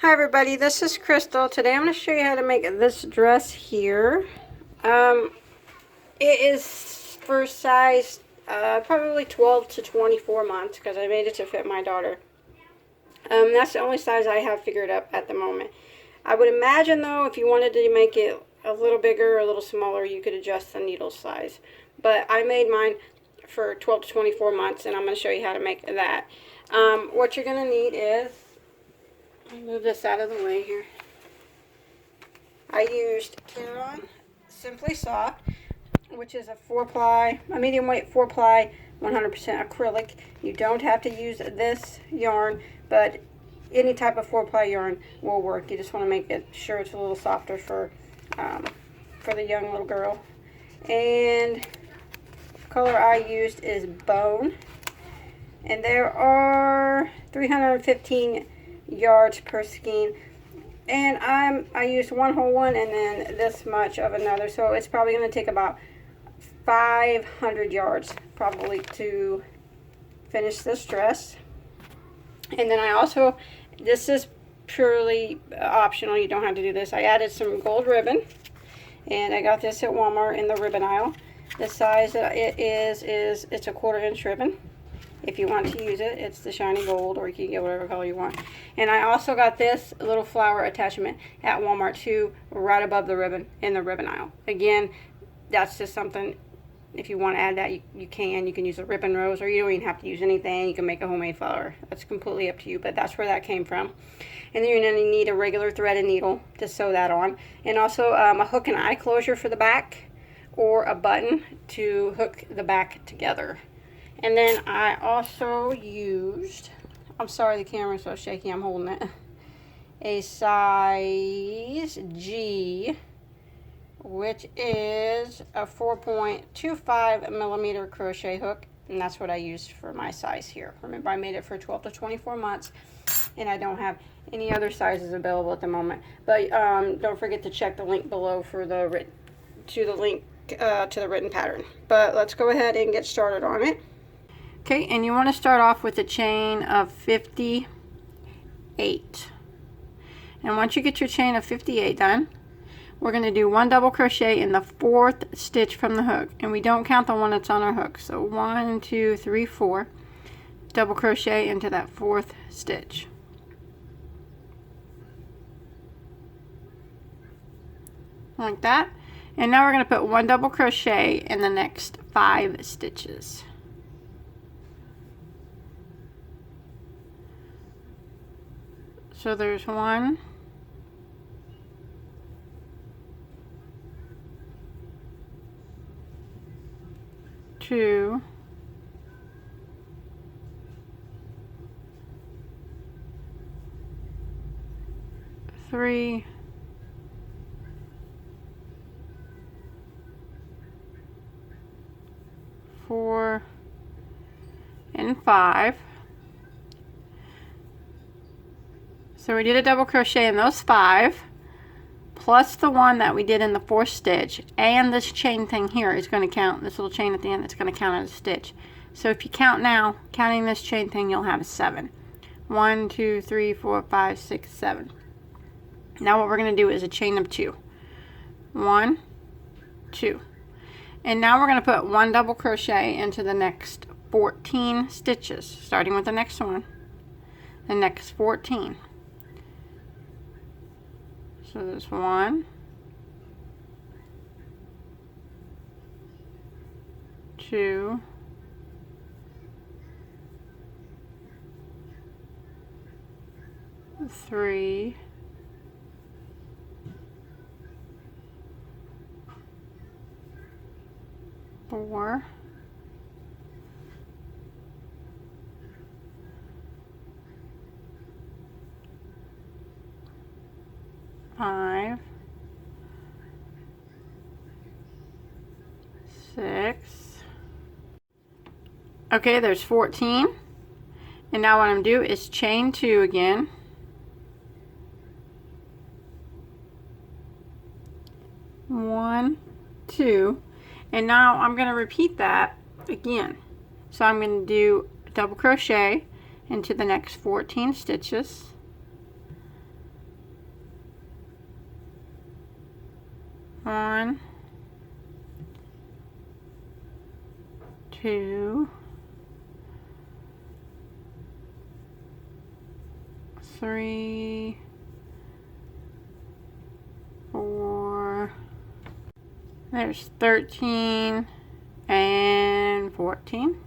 Hi everybody, this is Crystal. Today I'm going to show you how to make this dress here. It is for size probably 12 to 24 months because I made it to fit my daughter. That's the only size I have figured up at the moment. I would imagine though if you wanted to make it a little bigger or a little smaller, you could adjust the needle size. But I made mine for 12 to 24 months and I'm going to show you how to make that. What you're going to need is, move this out of the way here. I used Caron Simply Soft, which is a medium weight 4-ply, 100% acrylic. You don't have to use this yarn, but any type of 4-ply yarn will work. You just want to make it sure it's a little softer for the young little girl. And the color I used is Bone, and there are 315 yards per skein, and I used one whole one and then this much of another, so it's probably going to take about 500 yards probably to finish this dress. And then I also, this is purely optional, you don't have to do this, I added some gold ribbon, and I got this at Walmart in the ribbon aisle. The size that it is it's a 1/4 inch ribbon. If you want to use it, it's the shiny gold, or you can get whatever color you want. And I also got this little flower attachment at Walmart too, right above the ribbon, in the ribbon aisle. Again, that's just something, if you want to add that, you can. You can use a ribbon rose, or you don't even have to use anything. You can make a homemade flower. That's completely up to you, but that's where that came from. And then you're going to need a regular threaded needle to sew that on. And also a hook and eye closure for the back, or a button to hook the back together. And then I also used, I'm sorry the camera's so shaky, I'm holding it, a size G, which is a 4.25 millimeter crochet hook, and that's what I used for my size here. Remember, I made it for 12 to 24 months, and I don't have any other sizes available at the moment. But don't forget to check the link below for the link to the written pattern. But let's go ahead and get started on it. Okay, and you want to start off with a chain of 58. And once you get your chain of 58 done, we're going to do 1 double crochet in the 4th stitch from the hook, and we don't count the one that's on our hook. So 1, 2, 3, 4, double crochet into that 4th stitch. Like that. And now we're going to put 1 double crochet in the next 5 stitches. So there's 1, 2, 3, 4, and 5. So we did a double crochet in those 5, plus the one that we did in the 4th stitch, and this chain thing here is going to count, this little chain at the end, it's going to count as a stitch. So if you count now, counting this chain thing, you'll have 7. 1, 2, 3, 4, 5, 6, 7. Now what we're going to do is a chain of 2. 1, 2. And now we're going to put 1 double crochet into the next 14 stitches, starting with the next one, the next 14. So there's 1, 2, 3, 4, 5, 6. Okay, there's 14. And now what I'm going to do is chain 2 again. 1, 2. And now I'm going to repeat that again. So I'm going to do double crochet into the next 14 stitches, 1, 2, 3, 4, there's 13 and 14.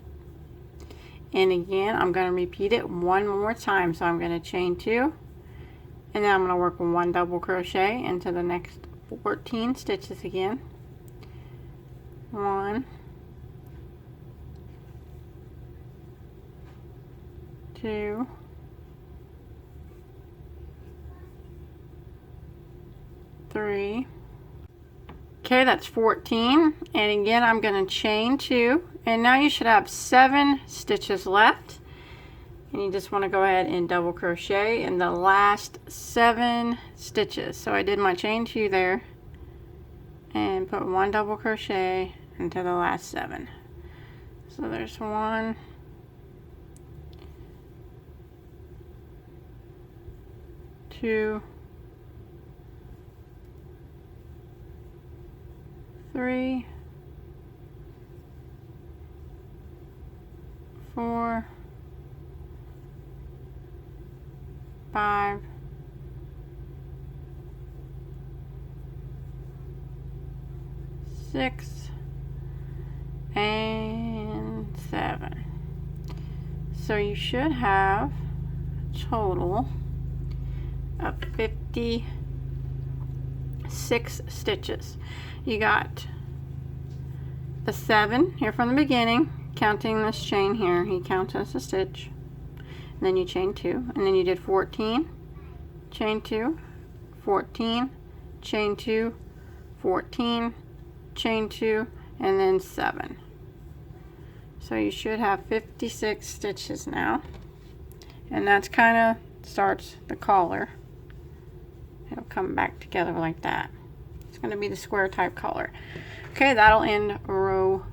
And again, I'm going to repeat it one more time. So I'm going to chain 2, and then I'm going to work 1 double crochet into the next 14 stitches again. 1, 2, 3. Okay, that's 14. And again, I'm going to chain 2. And now you should have 7 stitches left. And you just want to go ahead and double crochet in the last 7 stitches. So I did my chain 2 there. And put 1 double crochet into the last 7. So there's 1. 2, 3, 4, 5, 6, and 7. So you should have a total of 56 stitches. You got the 7 here from the beginning, counting this chain here. He counts as a stitch. And then you chain 2, and then you did 14, chain 2, 14, chain 2, 14, chain 2, and then 7. So you should have 56 stitches now. And that's kind of starts the collar. It'll come back together like that. It's going to be the square type collar. Okay, that'll end row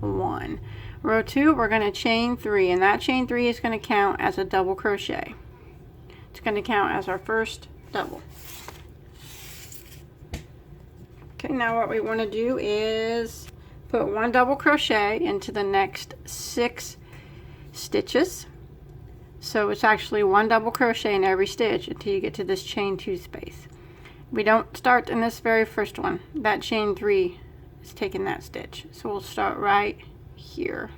1. Row 2, we're going to chain 3, and that chain 3 is going to count as a double crochet. It's going to count as our first double. Okay, now what we want to do is put 1 double crochet into the next 6 stitches. So it's actually 1 double crochet in every stitch until you get to this chain 2 space. We don't start in this very first one. That chain 3 is taking that stitch. So we'll start right here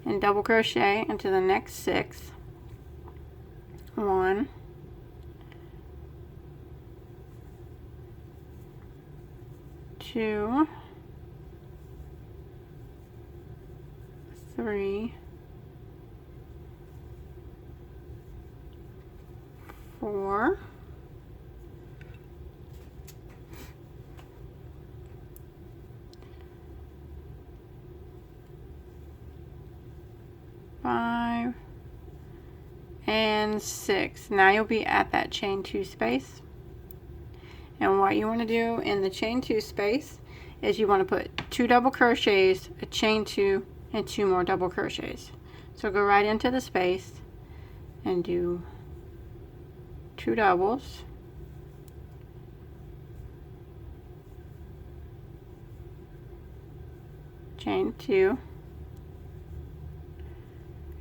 and double crochet into the next 6. 1, 2, 3, 4, 5, and 6. Now you'll be at that chain 2 space. And what you want to do in the chain 2 space is you want to put 2 double crochets, a chain 2, and 2 more double crochets. So go right into the space and do 2 doubles, chain 2,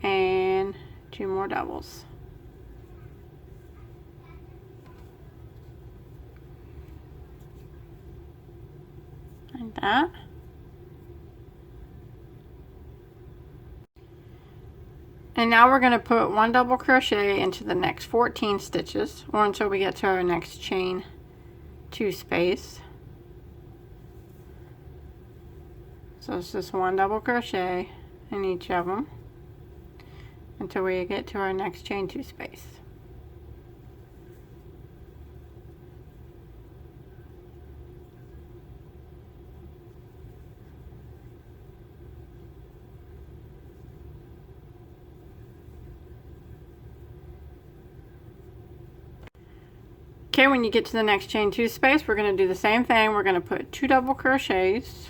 and 2 more doubles. Like that. And now we're going to put 1 double crochet into the next 14 stitches, or until we get to our next chain 2 space. So it's just 1 double crochet in each of them until we get to our next chain 2 space. Okay, when you get to the next chain 2 space, we're going to do the same thing. We're going to put 2 double crochets,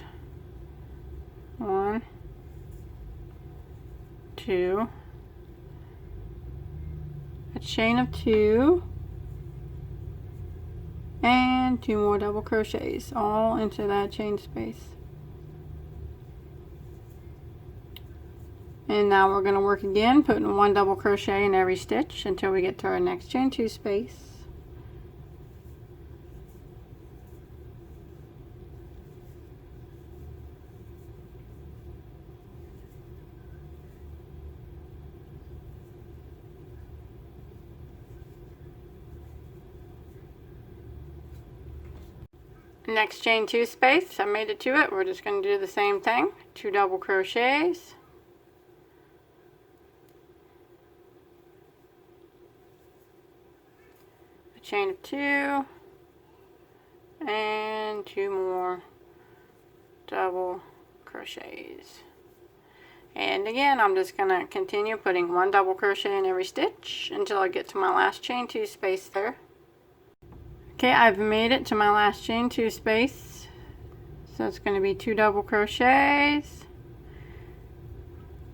1, 2, a chain of 2, and 2 more double crochets all into that chain space. And now we're going to work again, putting 1 double crochet in every stitch until we get to our next chain 2 space. Next chain 2 space, I made it to it. We're just going to do the same thing, 2 double crochets, a chain of 2, and 2 more double crochets. And again, I'm just going to continue putting 1 double crochet in every stitch until I get to my last chain 2 space there. Okay, I've made it to my last chain 2 space, so it's going to be 2 double crochets,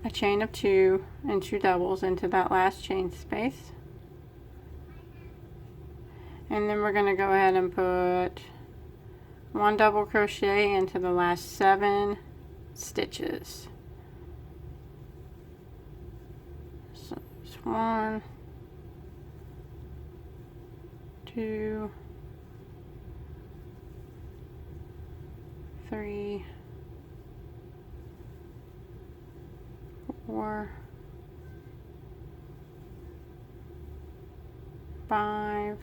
a chain of 2, and 2 doubles into that last chain space. And then we're going to go ahead and put 1 double crochet into the last 7 stitches. So it's 1, 2, 3, 4, 5,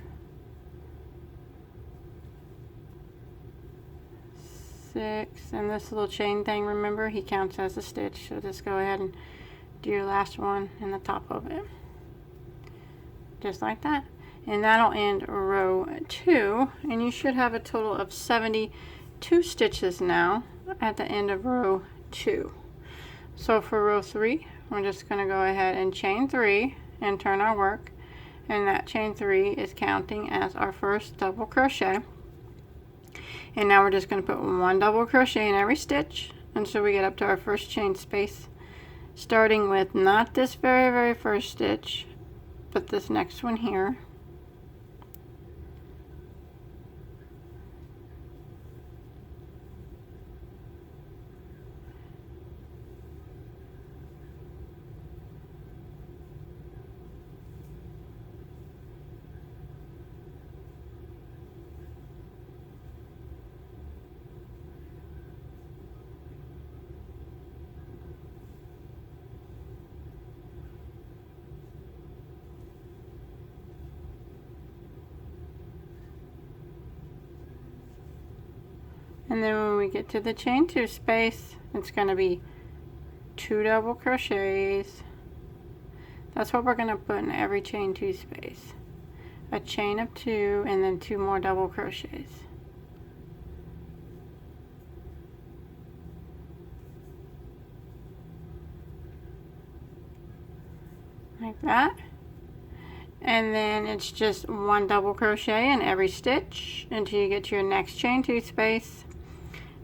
6, and this little chain thing, remember, he counts as a stitch, so just go ahead and do your last one in the top of it, just like that. And that'll end row 2, and you should have a total of 72 stitches now at the end of row 2. So for row 3, we're just going to go ahead and chain 3 and turn our work, and that chain 3 is counting as our first double crochet. And now we're just going to put 1 double crochet in every stitch until we get up to our first chain space, starting with not this very first stitch, but this next one here. And then when we get to the chain 2 space, it's going to be 2 double crochets. That's what we're going to put in every chain 2 space. A chain of 2 and then 2 more double crochets. Like that. And then it's just 1 double crochet in every stitch until you get to your next chain 2 space.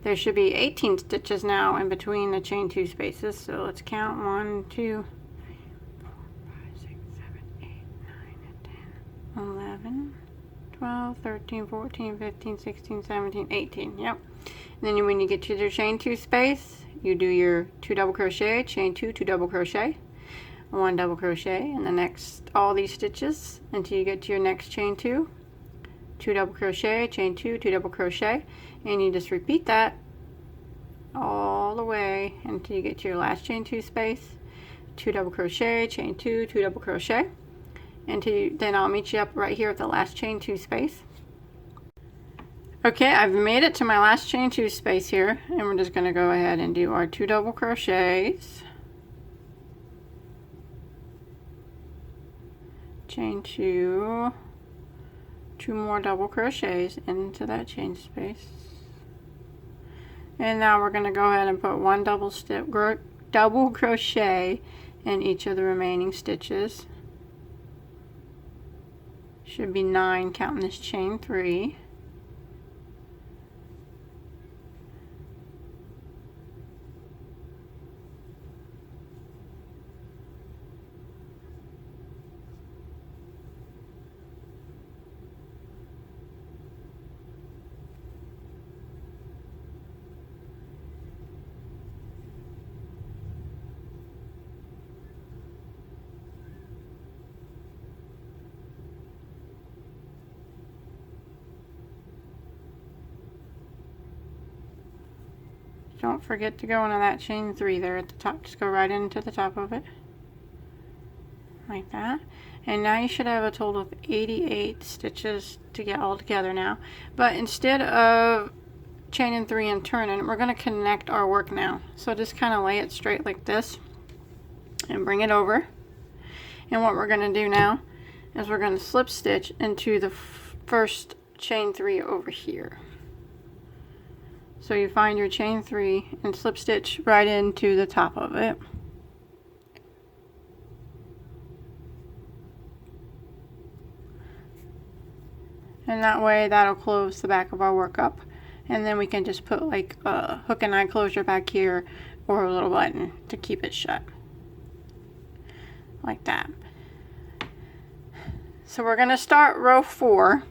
There should be 18 stitches now in between the chain 2 spaces, so let's count 1, 2, 3, 4, 5, 6, 7, 8, 9, 10, 11, 12, 13, 14, 15, 16, 17, 18. Yep. And then when you get to your chain 2 space, you do your 2 double crochet, chain 2, 2 double crochet, 1 double crochet in the next all these stitches until you get to your next chain 2, 2 double crochet, chain 2, 2 double crochet, and you just repeat that all the way until you get to your last chain 2 space, 2 double crochet, chain 2, 2 double crochet, then I'll meet you up right here at the last chain 2 space. Okay, I've made it to my last chain 2 space here, and we're just going to go ahead and do our 2 double crochets, chain 2, 2 more double crochets into that chain space. And now we're going to go ahead and put 1 double crochet in each of the remaining stitches. Should be 9 counting this chain 3. don't forget to go into that chain 3 there at the top. Just go right into the top of it, like that. And now you should have a total of 88 stitches to get all together now. But instead of chaining 3 and turning, we're going to connect our work now. So just kind of lay it straight like this and bring it over. And what we're going to do now is we're going to slip stitch into the first chain 3 over here. So you find your chain 3 and slip stitch right into the top of it. And that way that'll close the back of our work up. And then we can just put like a hook and eye closure back here or a little button to keep it shut. Like that. So we're going to start row 4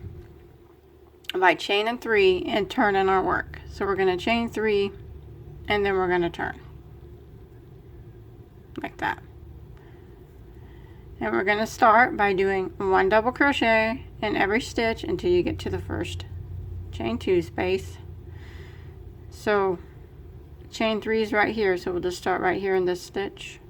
by chaining 3 and turning our work. So we're going to chain 3 and then we're going to turn. Like that. And we're going to start by doing 1 double crochet in every stitch until you get to the first chain 2 space. So chain 3 is right here, so we'll just start right here in this stitch.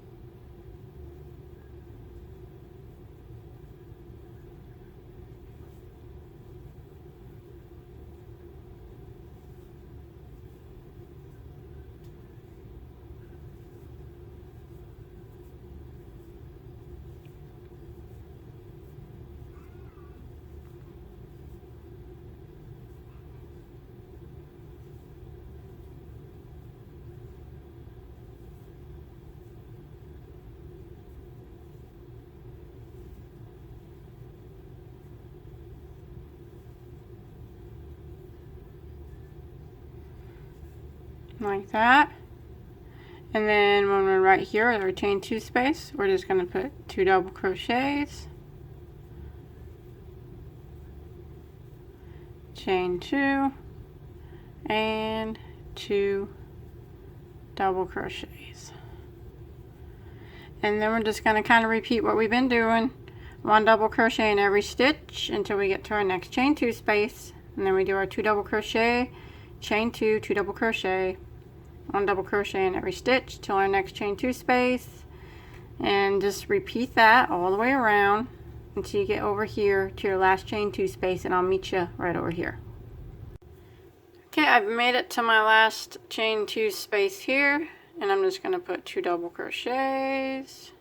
Like that. And then when we're right here at our chain 2 space, we're just going to put 2 double crochets, chain 2, and 2 double crochets. And then we're just going to kind of repeat what we've been doing. 1 double crochet in every stitch until we get to our next chain 2 space. And then we do our 2 double crochet, chain 2, 2 double crochet, 1 double crochet in every stitch till our next chain 2 space, and just repeat that all the way around until you get over here to your last chain 2 space, and I'll meet you right over here. Okay, I've made it to my last chain 2 space here, and I'm just going to put 2 double crochets,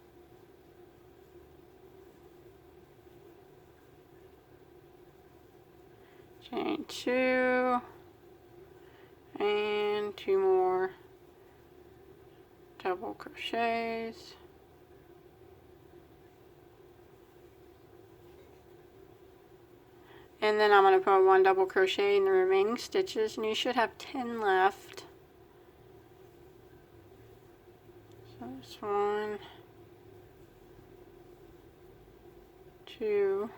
chain 2, and 2 more double crochets, and then I'm going to put 1 double crochet in the remaining stitches, and you should have 10 left. So this 1, 2,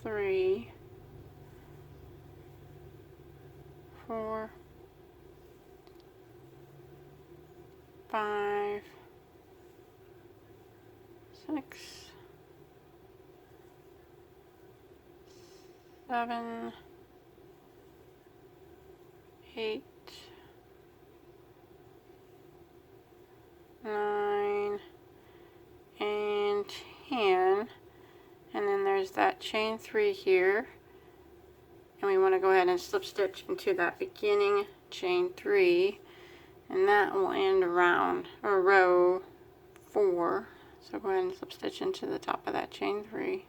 3, 4, 5, 6, 7, 8, 9, and 10. And then there's that chain 3 here, and we want to go ahead and slip stitch into that beginning chain 3, and that will end around row 4. So go ahead and slip stitch into the top of that chain 3,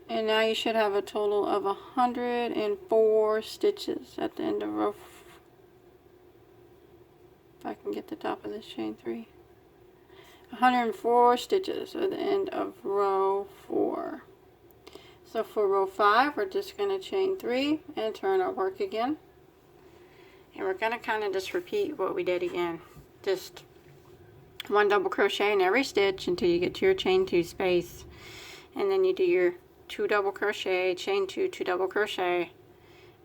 and now you should have a total of 104 stitches at the end of row if I can get the top of this chain 3. 104 stitches at the end of row 4. So for row 5, we're just going to chain 3 and turn our work again. And we're going to kind of just repeat what we did again. Just 1 double crochet in every stitch until you get to your chain 2 space. And then you do your 2 double crochet, chain 2, 2 double crochet,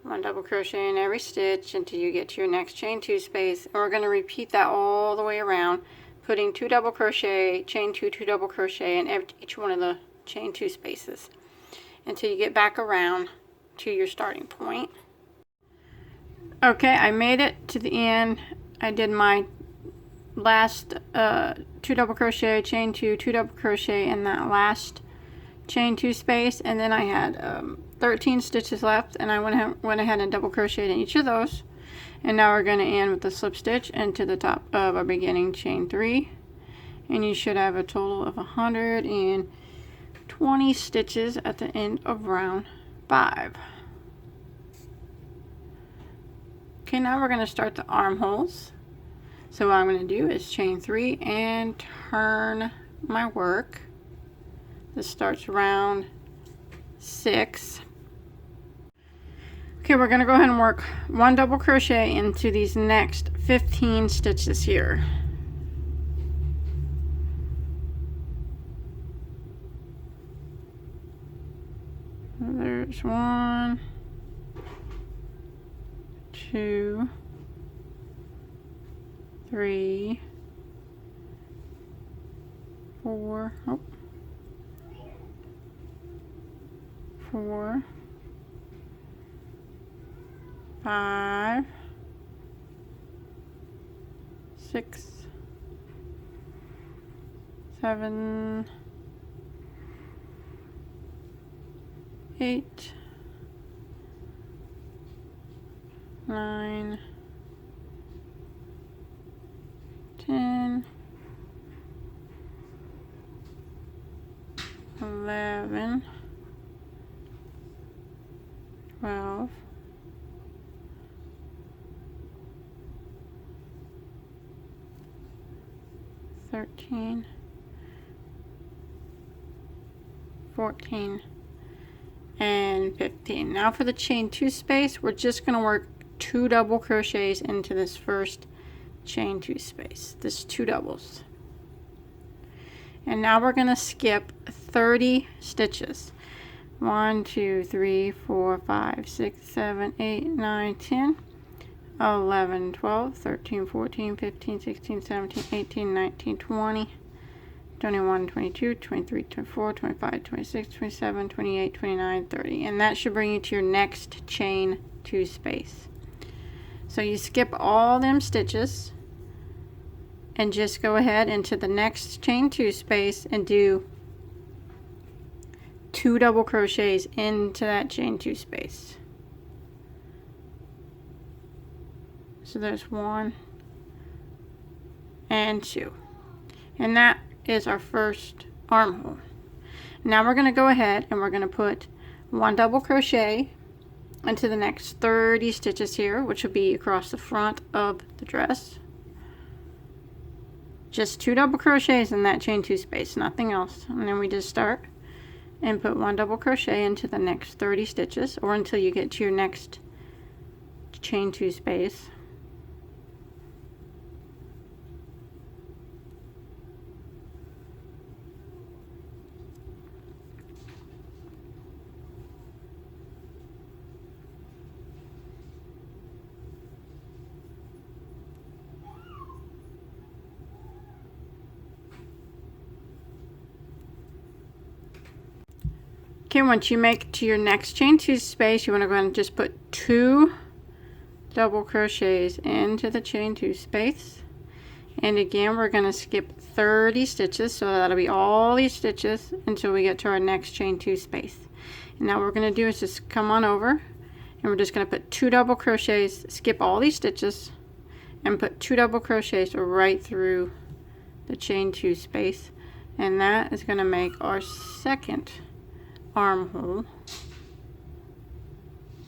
1 double crochet in every stitch until you get to your next chain 2 space. And we're going to repeat that all the way around, putting 2 double crochet, chain 2, 2 double crochet in each one of the chain 2 spaces until you get back around to your starting point. Okay, I made it to the end. I did my last 2 double crochet, chain 2, 2 double crochet in that last chain 2 space, and then I had 13 stitches left, and I went ahead and double crocheted in each of those. And now we're going to end with a slip stitch into the top of our beginning chain 3, and you should have a total of 120 stitches at the end of round 5. Okay, now we're going to start the armholes. So what I'm going to do is chain 3 and turn my work. This starts round 6. Okay, we're going to go ahead and work 1 double crochet into these next 15 stitches here. There's 1, 2, 3, 4, 4, 5, 6, 7, 8, 9, 10, 11, 12, 13, 14, and 15. Now for the chain 2 space, we're just going to work 2 double crochets into this first chain 2 space, this 2 doubles. And now we're going to skip 30 stitches. 1, 2, 3, 4, 5, 6, 7, 8, 9, 10, 11, 12, 13, 14, 15, 16, 17, 18, 19, 20, 21, 22, 23, 24, 25, 26, 27, 28, 29, 30. And that should bring you to your next chain 2 space. So you skip all them stitches and just go ahead into the next chain 2 space and do 2 double crochets into that chain 2 space. So there's 1 and 2. And that is our first armhole. Now we're going to go ahead and we're going to put 1 double crochet into the next 30 stitches here, which will be across the front of the dress. Just 2 double crochets in that chain 2 space, nothing else. And then we just start and put 1 double crochet into the next 30 stitches, or until you get to your next chain 2 space. Okay, once you make it to your next chain 2 space, you want to go ahead and just put 2 double crochets into the chain 2 space. And again, we're going to skip 30 stitches, so that'll be all these stitches until we get to our next chain 2 space. And now what we're going to do is just come on over, and we're just going to put 2 double crochets, skip all these stitches, and put 2 double crochets right through the chain 2 space. And that is going to make our second armhole,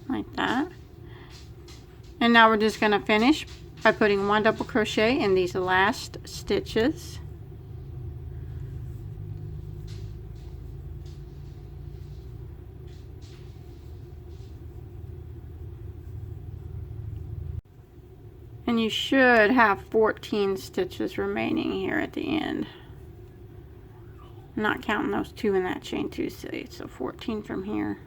like that. And now we're just going to finish by putting 1 double crochet in these last stitches. And you should have 14 stitches remaining here at the end, not counting those 2 in that chain 2 space, so 14 from here.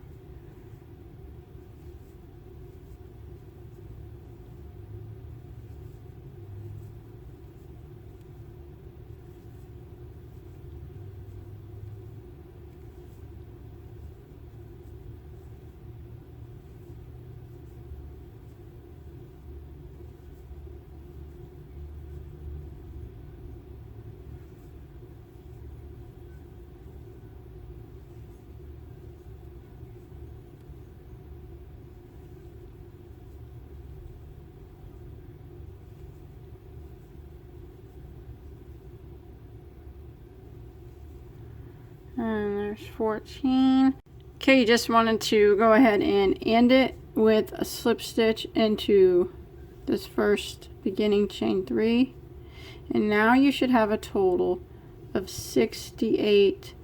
There's 14. Okay, you just wanted to go ahead and end it with a slip stitch into this first beginning chain 3. And now you should have a total of 68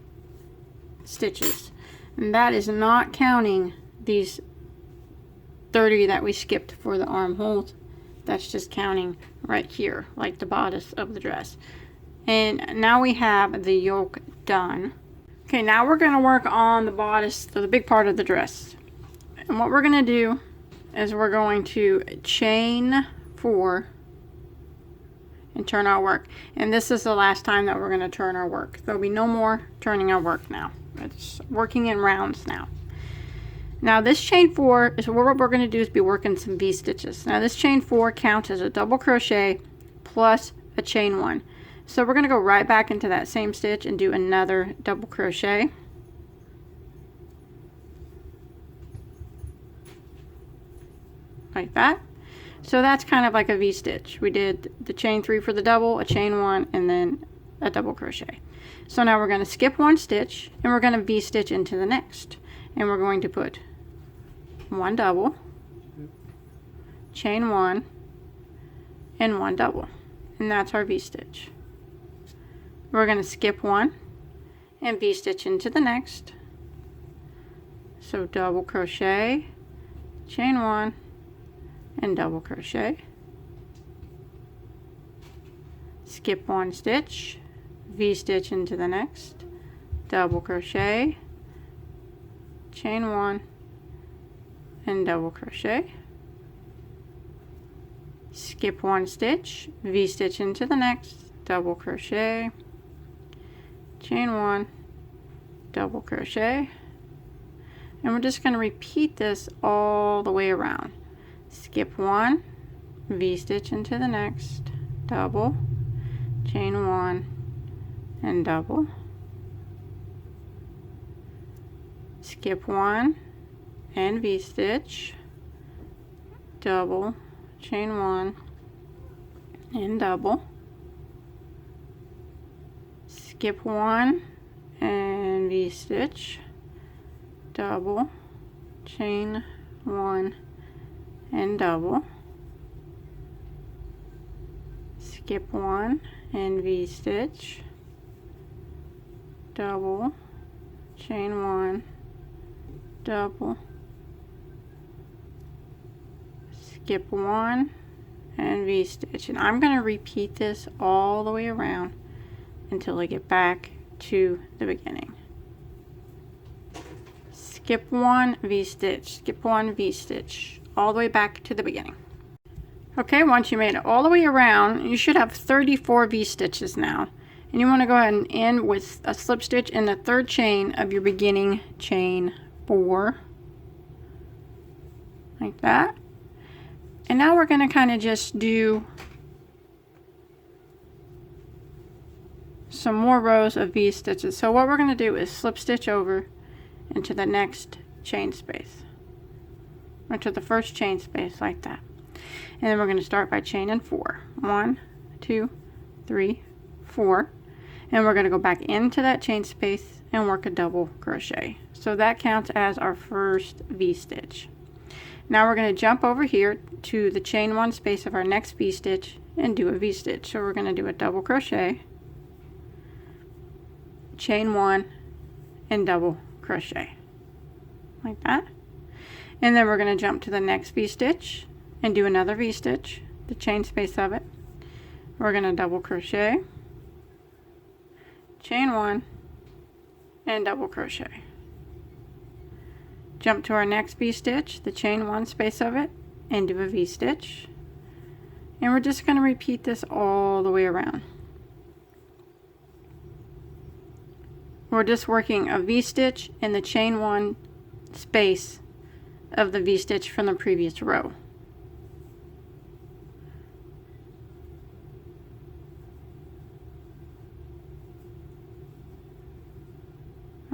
stitches. And that is not counting these 30 that we skipped for the armholes. That's just counting right here, like the bodice of the dress. And now we have the yoke done. Okay, now we're going to work on the bodice, the big part of the dress. And what we're going to do is we're going to chain 4 and turn our work. And this is the last time that we're going to turn our work. There'll be no more turning our work now. It's working in rounds now. Now this chain 4 is what we're going to do is be working some V-stitches. Now this chain 4 counts as a double crochet plus a chain 1. So we're going to go right back into that same stitch and do another double crochet. Like that. So that's kind of like a V-stitch. We did the chain 3 for the double, a chain 1, and then a double crochet. So now we're going to skip 1 stitch and we're going to V-stitch into the next. And we're going to put 1 double, chain 1, and 1 double. And that's our V-stitch. We're going to skip 1 and V-stitch into the next. So double crochet, chain 1, and double crochet. Skip 1 stitch, V-stitch into the next, double crochet, chain 1, and double crochet. Skip 1 stitch, V-stitch into the next, double crochet, chain 1, double crochet. And we're just going to repeat this all the way around. Skip 1, V-stitch into the next, double, chain 1, and double. Skip 1 and V-stitch, double, chain 1, and double. Skip 1 and V-stitch, double, chain 1, and double. Skip 1 and V-stitch, double, chain 1, double. Skip 1 and V-stitch. And I'm going to repeat this all the way around until I get back to the beginning. Skip 1, V-stitch, skip 1, V-stitch, all the way back to the beginning. Okay, once you made it all the way around, you should have 34 V-stitches now. And you want to go ahead and end with a slip stitch in the 3rd chain of your beginning chain 4. Like that. And now we're going to kind of just do some more rows of V-stitches. So what we're going to do is slip stitch over into the next chain space, or to the first chain space, like that. And then we're going to start by chaining 4. 1, 2, 3, 4. And we're going to go back into that chain space and work a double crochet. So that counts as our first V-stitch. Now we're going to jump over here to the chain 1 space of our next V-stitch and do a V-stitch. So we're going to do a double crochet, chain 1, and double crochet, like that. And then we're going to jump to the next V-stitch and do another V-stitch, the chain space of it. We're going to double crochet, chain 1, and double crochet. Jump to our next V-stitch, the chain 1 space of it, and do a V-stitch. And we're just going to repeat this all the way around. We're just working a V-stitch in the chain 1 space of the V-stitch from the previous row.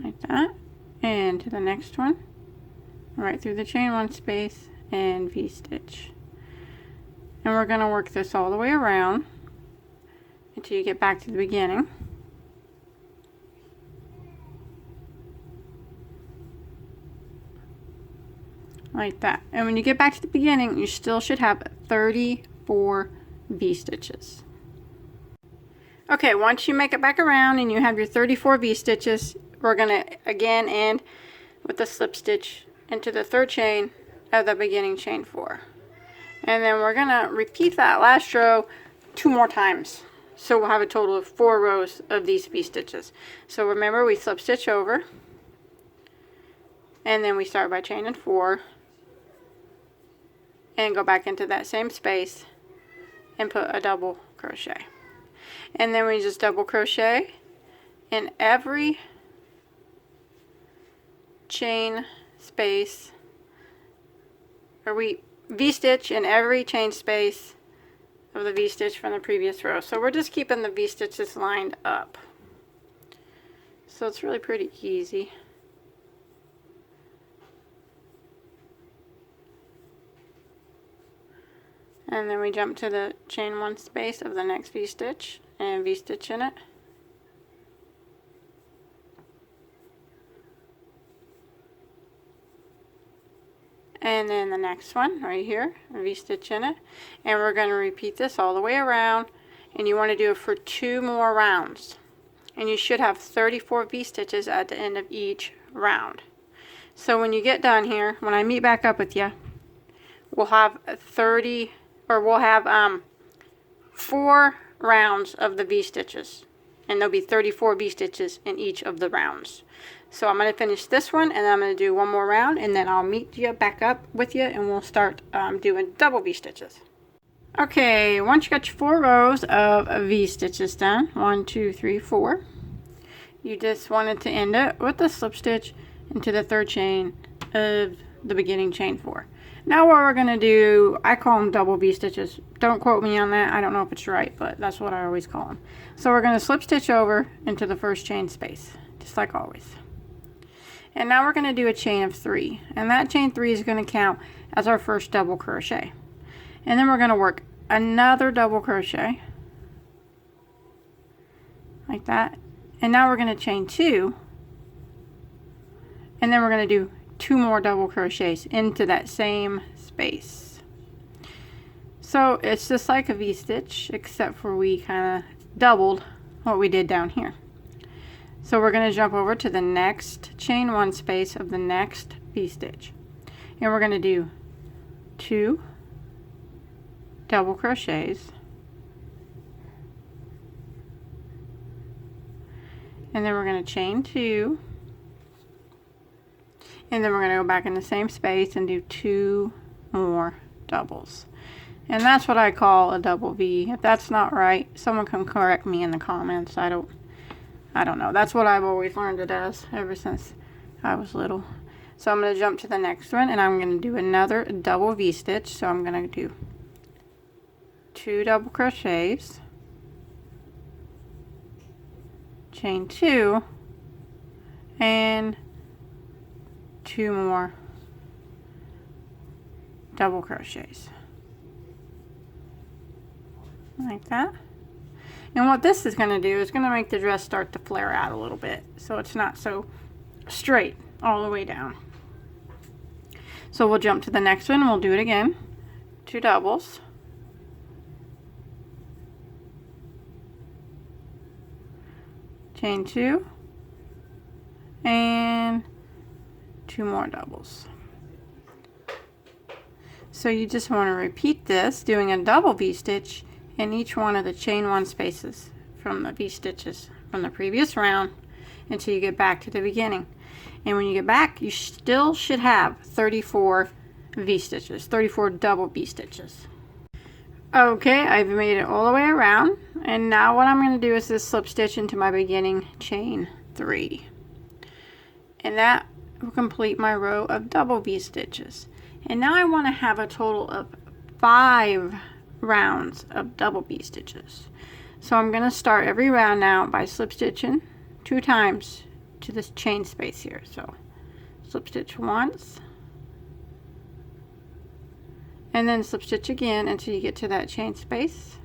Like that. And to the next one, right through the chain 1 space and V-stitch. And we're going to work this all the way around until you get back to the beginning. like that. And when you get back to the beginning, you still should have 34 V-stitches. Okay, once you make it back around and you have your 34 V-stitches, we're going to again end with a slip stitch into the third chain of the beginning chain 4. And then we're going to repeat that last row 2 more times. So we'll have a total of 4 rows of these V-stitches. So remember, we slip stitch over, and then we start by chaining 4 and go back into that same space and put a double crochet. And then we just double crochet in every chain space, or we V-stitch in every chain space of the V-stitch from the previous row. So we're just keeping the V-stitches lined up. So it's really pretty easy. And then we jump to the chain 1 space of the next V-stitch and V-stitch in it. And then the next one right here, V-stitch in it. And we're going to repeat this all the way around, and you want to do it for 2 more rounds. And you should have 34 V-stitches at the end of each round. So when you get done here, when I meet back up with you, we'll have 4 rounds of the V-stitches, and there'll be 34 V-stitches in each of the rounds. So I'm going to finish this one, and then I'm going to do 1 more round, and then I'll meet you back up with you, and we'll start doing double V-stitches. Okay, once you got your 4 rows of V-stitches done, 1, 2, 3, 4, you just wanted to end it with a slip stitch into the third chain of the beginning chain 4. Now what we're going to do, I call them double V-stitches. Don't quote me on that. I don't know if it's right, but that's what I always call them. So we're going to slip stitch over into the first chain space, just like always. And now we're going to do a chain of 3. And that chain 3 is going to count as our first double crochet. And then we're going to work another double crochet, like that. And now we're going to chain 2. And then we're going to do 2 more double crochets into that same space. So it's just like a V-stitch, except for we kind of doubled what we did down here. So we're going to jump over to the next chain 1 space of the next V-stitch, and we're going to do 2 double crochets, and then we're going to chain 2, and then we're going to go back in the same space and do 2 more doubles. And that's what I call a double V. If that's not right, someone can correct me in the comments. I don't know. That's what I've always learned it as ever since I was little. So I'm going to jump to the next one, and I'm going to do another double V-stitch. So I'm going to do 2 double crochets, chain 2, and 2 more double crochets, like that. And what this is going to do is going to make the dress start to flare out a little bit, so it's not so straight all the way down. So we'll jump to the next one, and we'll do it again. 2 doubles, chain 2, and 2 more doubles. So you just want to repeat this, doing a double V-stitch in each one of the chain 1 spaces from the V-stitches from the previous round until you get back to the beginning. And when you get back, you still should have 34 V-stitches, 34 double V-stitches. Okay, I've made it all the way around, and now what I'm going to do is just slip stitch into my beginning chain 3. And that will complete my row of double V-stitches. And now I want to have a total of 5 rounds of double V-stitches. So I'm going to start every round now by slip stitching 2 times to this chain space here. So slip stitch once, and then slip stitch again until you get to that chain space,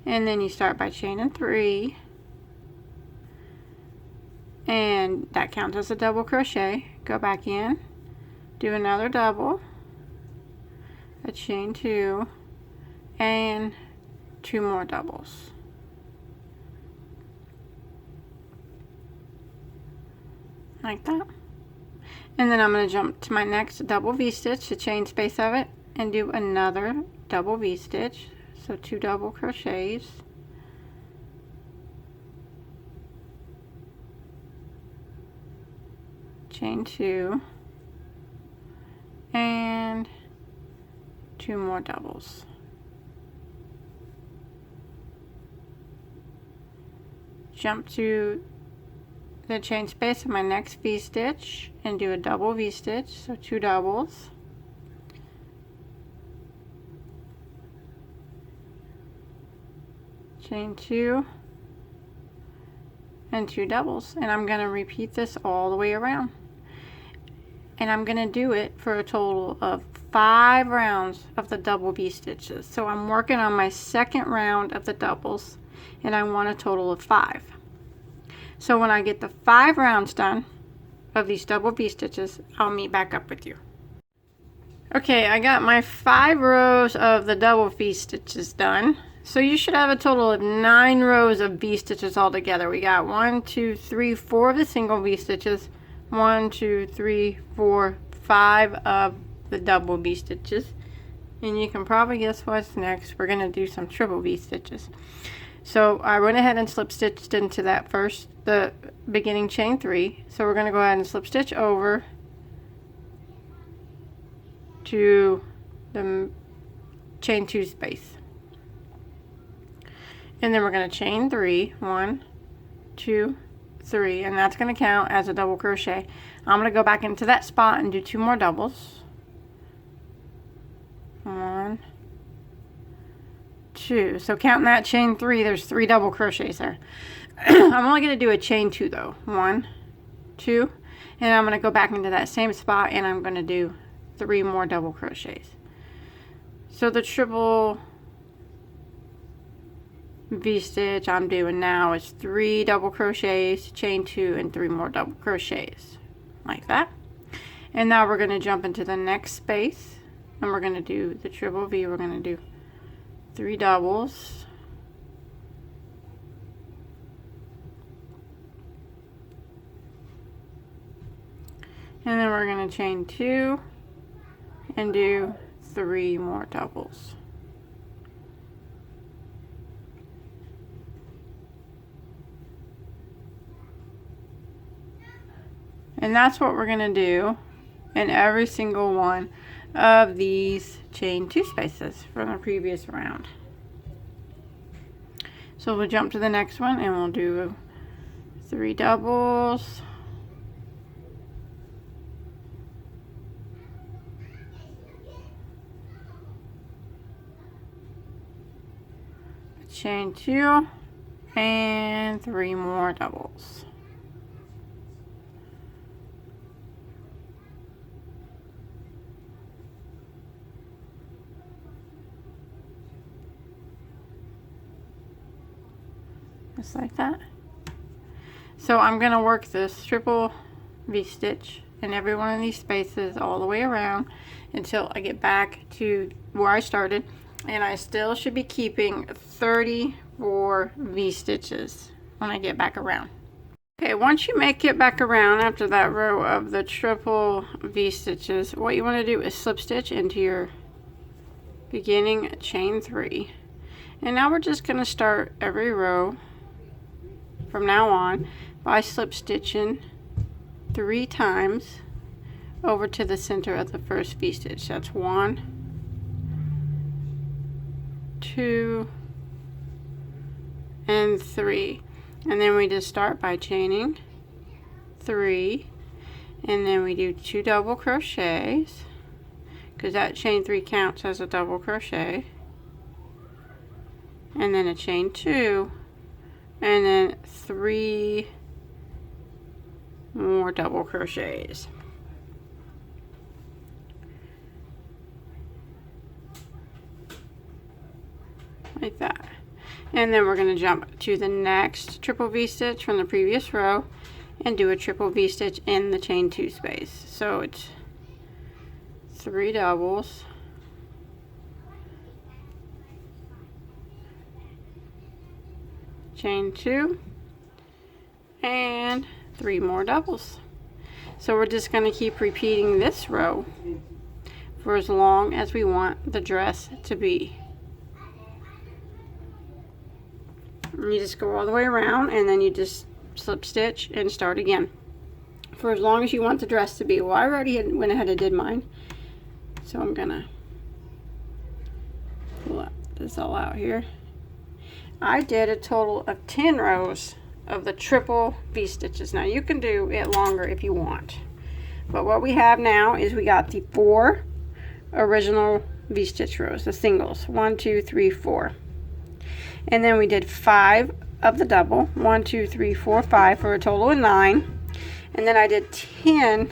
and then you start by chaining 3, and that counts as a double crochet. Go back in, do another double, a chain 2, and 2 more doubles. Like that. And then I'm going to jump to my next double V-stitch, the chain space of it, and do another double V-stitch. So 2 double crochets. Chain 2. And 2 more doubles. Jump to the chain space of my next V-stitch and do a double V-stitch, so 2 doubles. Chain 2 and 2 doubles, and I'm going to repeat this all the way around. And I'm going to do it for a total of 5 rounds of the double V-stitches. So I'm working on my second round of the doubles, and I want a total of 5. So when I get the 5 rounds done of these double V-stitches, I'll meet back up with you. Okay, I got my 5 rows of the double V-stitches done. So you should have a total of 9 rows of V-stitches all together. We got 1, 2, 3, 4 of the single V-stitches, 1, 2, 3, 4, 5 of the double V-stitches. And you can probably guess what's next. We're going to do some triple V-stitches. So I went ahead and slip stitched into that first, the beginning chain 3. So we're going to go ahead and slip stitch over to the chain 2 space. And then we're going to chain 3, 1, 2, 3, and that's going to count as a double crochet. I'm going to go back into that spot and do 2 more doubles. 1, 2. So counting that chain 3, there's 3 double crochets there. I'm only going to do a chain 2 though. 1, 2, and I'm going to go back into that same spot and I'm going to do 3 more double crochets. So the triple V-stitch I'm doing now is 3 double crochets, chain 2, and 3 more double crochets, like that. And now we're going to jump into the next space and we're going to do the triple V. We're going to do 3 doubles, and then we're going to chain 2 and do 3 more doubles. And that's what we're going to do in every single one of these chain 2 spaces from the previous round. So we'll jump to the next one and we'll do 3 doubles, chain 2, and 3 more doubles. Just like that. So I'm going to work this triple V-stitch in every one of these spaces all the way around until I get back to where I started, and I still should be keeping 34 V-stitches when I get back around. Okay, once you make it back around after that row of the triple V-stitches, what you want to do is slip stitch into your beginning chain 3. And now we're just going to start every row from now on by slip stitching 3 times over to the center of the first V-stitch. That's 1, 2, and 3. And then we just start by chaining 3, and then we do 2 double crochets because that chain 3 counts as a double crochet, and then a chain 2, and then 3 more double crochets. Like that. And then we're going to jump to the next triple V-stitch from the previous row and do a triple V-stitch in the chain 2 space. So it's 3 doubles, chain 2, and 3 more doubles. So we're just going to keep repeating this row for as long as we want the dress to be. And you just go all the way around, and then you just slip stitch and start again for as long as you want the dress to be. Well, I already went ahead and did mine, so I'm gonna pull this all out here. I did a total of 10 rows of the triple V-stitches. Now you can do it longer if you want, but what we have now is we got the 4 original V-stitch rows, the singles, 1 2 3 4, and then we did 5 of the double, 1 2 3 4 5, for a total of 9, and then I did 10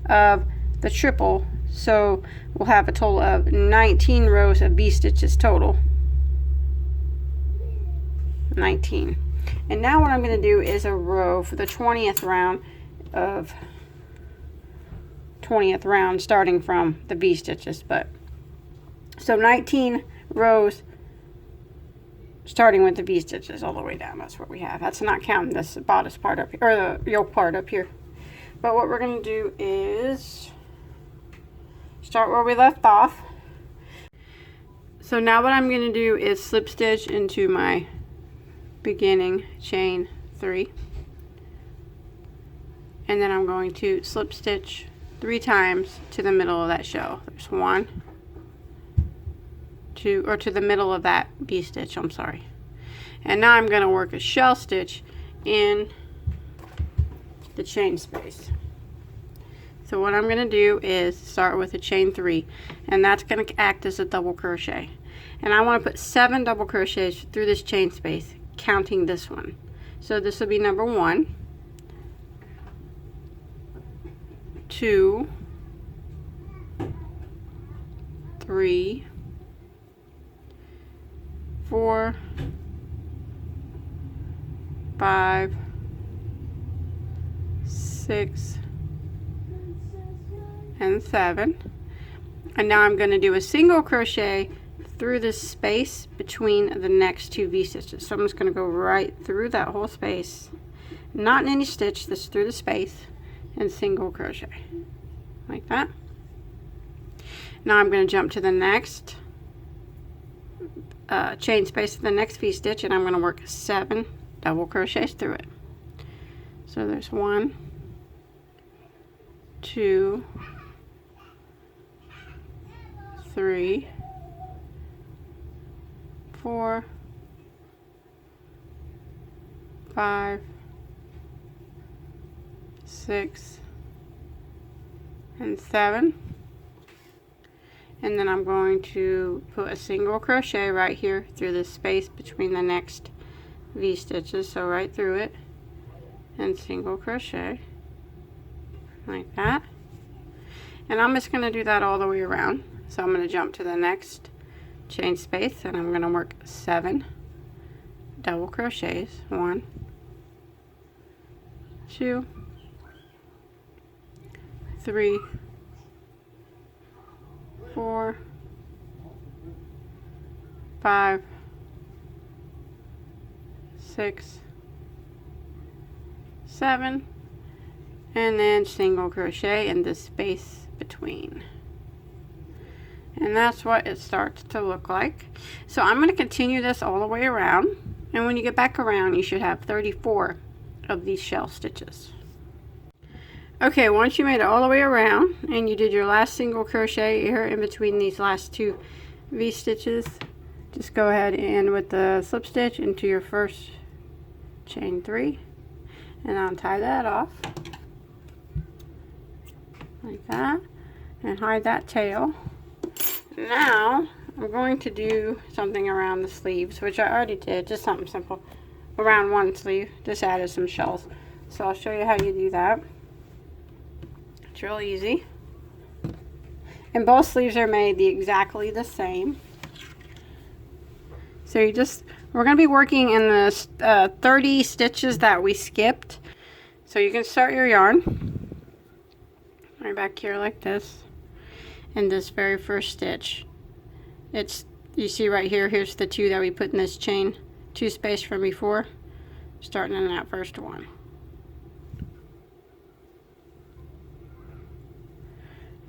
of the triple, so we'll have a total of 19 rows of V-stitches total. 19. And now what I'm going to do is a row for the 20th round starting from the V-stitches, but so 19 rows starting with the V-stitches all the way down. That's what we have. That's not counting this bodice part up here, or the yoke part up here. But what we're going to do is start where we left off. So now what I'm going to do is slip stitch into my beginning chain 3, and then I'm going to slip stitch 3 times to the middle of that shell. There's 1, 2, or to the middle of that V-stitch, I'm sorry. And now I'm going to work a shell stitch in the chain space. So what I'm going to do is start with a chain 3, and that's going to act as a double crochet. And I want to put 7 double crochets through this chain space, counting this one. So this will be number 1, 2, 3, 4, 5, 6, and 7. And now I'm going to do a single crochet through this space between the next 2 V-stitches. So I'm just going to go right through that whole space, not in any stitch, this through the space, and single crochet like that. Now I'm going to jump to the next chain space of the next V-stitch, and I'm going to work 7 double crochets through it. So there's 1, 2, 3, 4, 5, 6, and 7. And then I'm going to put a single crochet right here through this space between the next V-stitches, so right through it, and single crochet like that. And I'm just going to do that all the way around. So I'm going to jump to the next chain space, and I'm going to work 7 double crochets. 1, 2, 3, 4, 5, 6, 7, and then single crochet in the space between. And that's what it starts to look like. So I'm going to continue this all the way around, and when you get back around you should have 34 of these shell stitches. Okay, once you made it all the way around and you did your last single crochet here in between these last 2 V-stitches, just go ahead and with the slip stitch into your first chain 3 and untie that off like that and hide that tail. Now I'm going to do something around the sleeves, which I already did, just something simple around one sleeve, just added some shells. So I'll show you how you do that. It's real easy, and both sleeves are made exactly the same. So we're going to be working in the 30 stitches that we skipped. So you can start your yarn right back here like this, in this very first stitch. It's, you see right here, here's the 2 that we put in this chain 2 space from before, starting in that first one.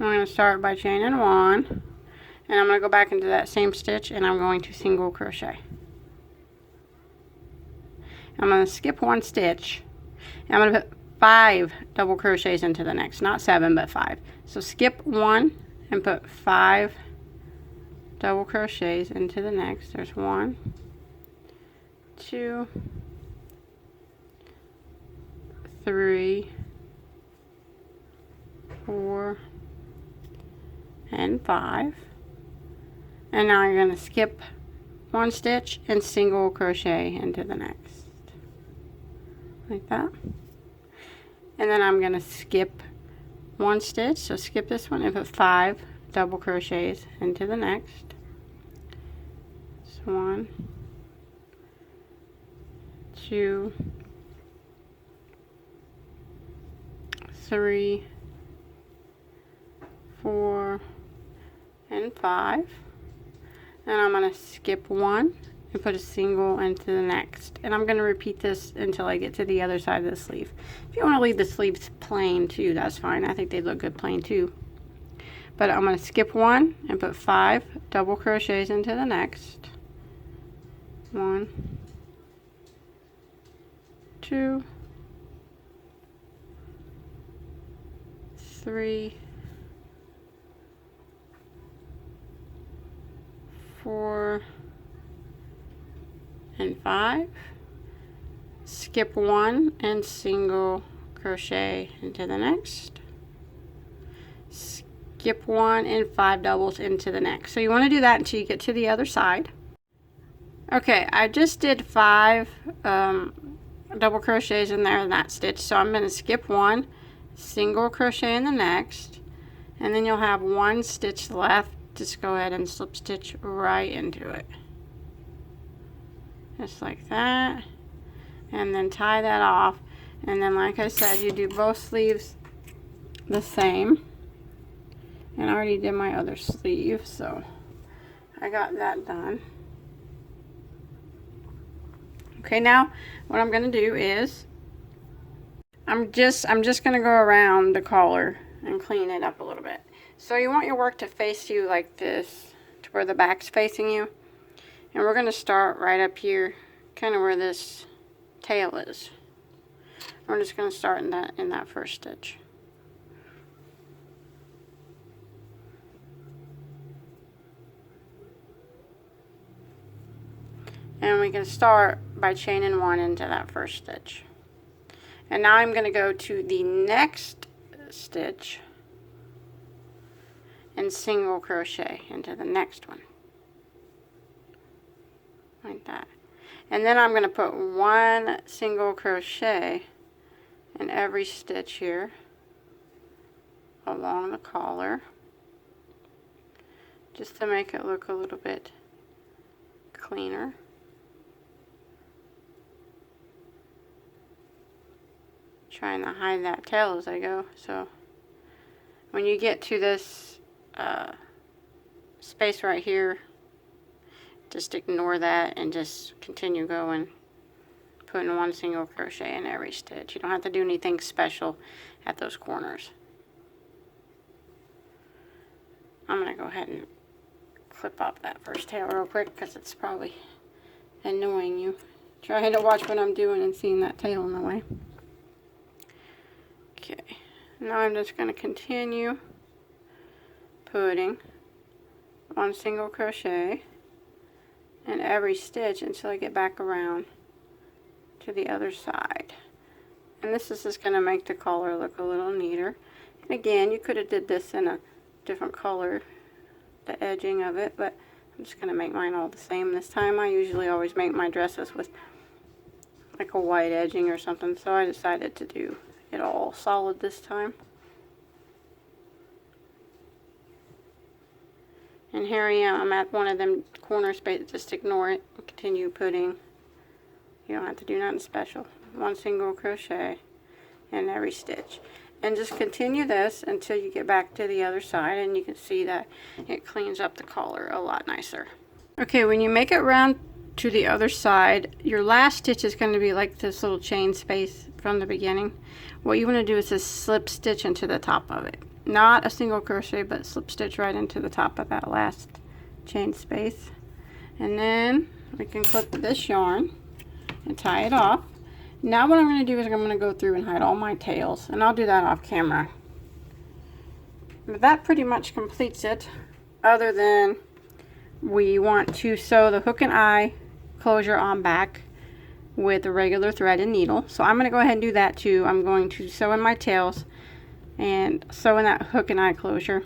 I'm going to start by chaining 1, and I'm going to go back into that same stitch and I'm going to single crochet. I'm going to skip 1 stitch, and I'm going to put 5 double crochets into the next, not 7 but 5. So skip 1 and put 5 double crochets into the next. There's 1, 2, 3, 4, and 5. And now you're going to skip 1 stitch and single crochet into the next, like that. And then I'm going to skip 1 stitch, so skip this one and put 5 double crochets into the next. So 1, 2, 3, 4, and 5. And I'm going to skip 1 and put a single into the next. And I'm going to repeat this until I get to the other side of the sleeve. If you want to leave the sleeves plain too, that's fine. I think they look good plain too. But I'm going to skip 1 and put 5 double crochets into the next. 1, 2, 3, 4, and 5. Skip 1 and single crochet into the next. Skip 1 and 5 doubles into the next. So you want to do that until you get to the other side. Okay, I just did 5 double crochets in there in that stitch, so I'm going to skip 1, single crochet in the next, and then you'll have 1 stitch left. Just go ahead and slip stitch right into it, just like that, and then tie that off. And then, like I said, you do both sleeves the same. And I already did my other sleeve, so I got that done. Okay, now what I'm going to do is I'm just going to go around the collar and clean it up a little bit. So you want your work to face you like this, to where the back's facing you. And we're going to start right up here, kind of where this tail is. We're just going to start in that first stitch. And we can start by chaining 1 into that first stitch. And now I'm going to go to the next stitch and single crochet into the next one, like that. And then I'm going to put 1 single crochet in every stitch here along the collar, just to make it look a little bit cleaner. Trying to hide that tail as I go, so when you get to this space right here, just ignore that and just continue going, putting 1 single crochet in every stitch. You don't have to do anything special at those corners. I'm going to go ahead and clip off that first tail real quick because it's probably annoying you trying to watch what I'm doing and seeing that tail in the way. Okay, now I'm just going to continue putting 1 single crochet in every stitch until I get back around to the other side. And this is just going to make the collar look a little neater. And again, you could have did this in a different color, the edging of it, but I'm just going to make mine all the same this time. I usually always make my dresses with like a white edging or something, so I decided to do it all solid this time. And here I am, I'm at one of them corner spaces. Just ignore it and continue putting. You don't have to do nothing special. 1 single crochet in every stitch. And just continue this until you get back to the other side, and you can see that it cleans up the collar a lot nicer. Okay, when you make it round to the other side, your last stitch is going to be like this little chain space from the beginning. What you want to do is just slip stitch into the top of it. Not a single crochet, but slip stitch right into the top of that last chain space. And then we can clip this yarn and tie it off. Now what I'm going to do is I'm going to go through and hide all my tails, and I'll do that off camera. But that pretty much completes it, other than we want to sew the hook and eye closure on back with a regular thread and needle. So I'm going to go ahead and do that too. I'm going to sew in my tails and sew in that hook and eye closure.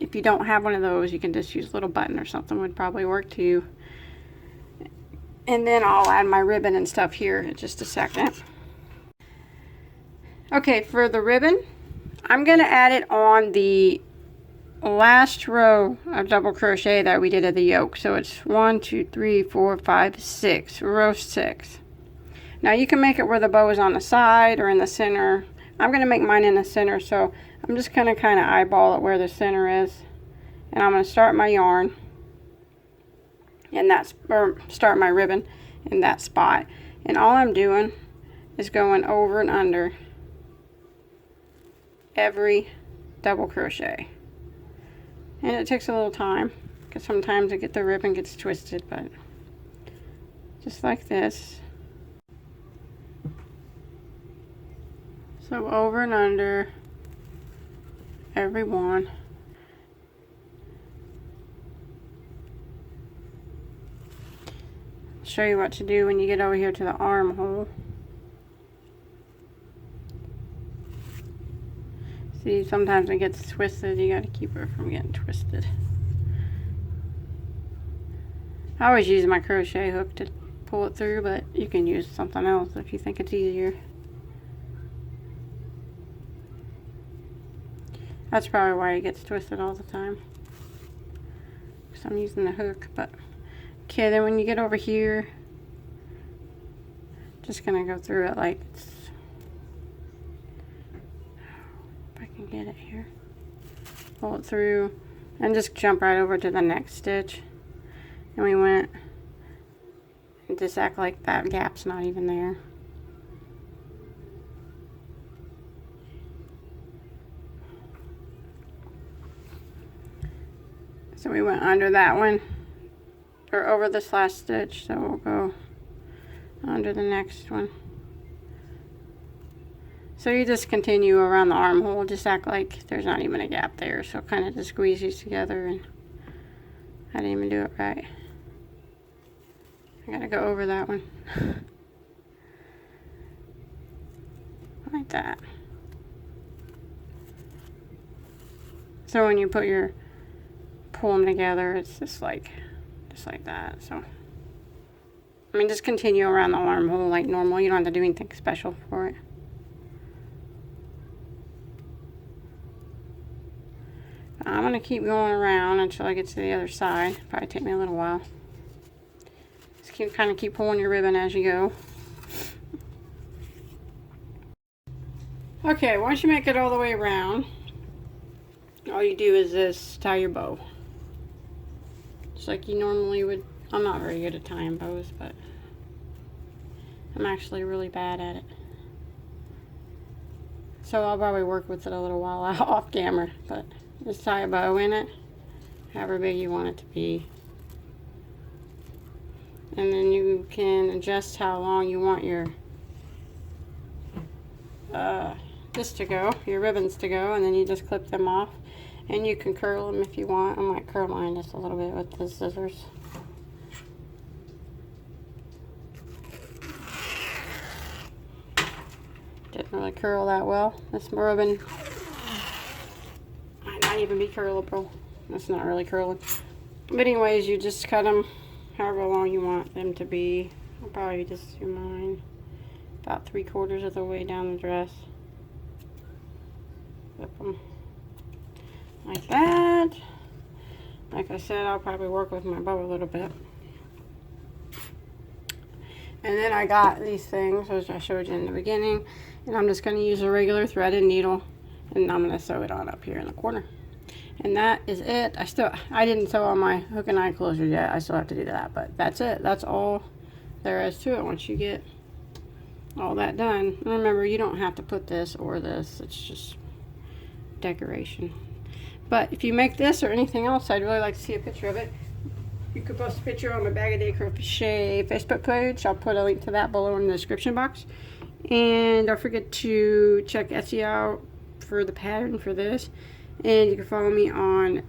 If you don't have one of those, you can just use a little button or something, would probably work too. And then I'll add my ribbon and stuff here in just a second. Okay, for the ribbon, I'm going to add it on the last row of double crochet that we did at the yoke. So it's 1, 2, 3, 4, 5, 6, row 6. Now you can make it where the bow is on the side or in the center. I'm going to make mine in the center, so I'm just going to kind of eyeball it where the center is. And I'm going to start my yarn. And that's, or start my ribbon in that spot, and all I'm doing is going over and under every double crochet. And it takes a little time because sometimes the ribbon gets twisted, but just like this. So over and under every one. Show you what to do when you get over here to the armhole. See, sometimes it gets twisted. You got to keep it from getting twisted. I always use my crochet hook to pull it through, but you can use something else if you think it's easier. That's probably why it gets twisted all the time, because I'm using the hook. But okay, then when you get over here, just gonna go through it like it's, if I can get it here, pull it through and just jump right over to the next stitch. And we went and just act like that gap's not even there. So we went under that one, or over this last stitch, so we'll go under the next one. So you just continue around the armhole, just act like there's not even a gap there, so kind of just squeeze these together. And I didn't even do it right. I gotta go over that one. Like that. So when you pull them together, it's just like that. So I mean, just continue around the armhole like normal. You don't have to do anything special for it. I'm going to keep going around until I get to the other side. Probably take me a little while. Just kind of keep pulling your ribbon as you go. Okay, once you make it all the way around, all you do is this, tie your bow. Just like you normally would. I'm not very good at tying bows, but I'm actually really bad at it. So I'll probably work with it a little while off camera, but just tie a bow in it, however big you want it to be. And then you can adjust how long you want your your ribbons to go, and then you just clip them off. And you can curl them if you want. I might curl mine just a little bit with the scissors. Didn't really curl that well. This ribbon might not even be curlable. That's not really curling. But anyways, you just cut them however long you want them to be. I'll probably just do mine about 3/4 of the way down the dress. Flip them like that. Like I said, I'll probably work with my bow a little bit. And then I got these things, as I showed you in the beginning, and I'm just going to use a regular threaded needle, and I'm going to sew it on up here in the corner. And that is it. I didn't sew on my hook and eye closure yet. I still have to do that, but that's it. That's all there is to it once you get all that done. And remember, you don't have to put this or this. It's just decoration. But if you make this or anything else, I'd really like to see a picture of it. You could post a picture on my Bagoday Crochet Facebook page. I'll put a link to that below in the description box. And don't forget to check Etsy out for the pattern for this. And you can follow me on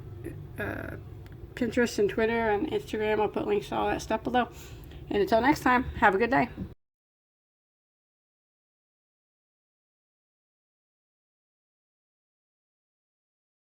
Pinterest and Twitter and Instagram. I'll put links to all that stuff below. And until next time, have a good day.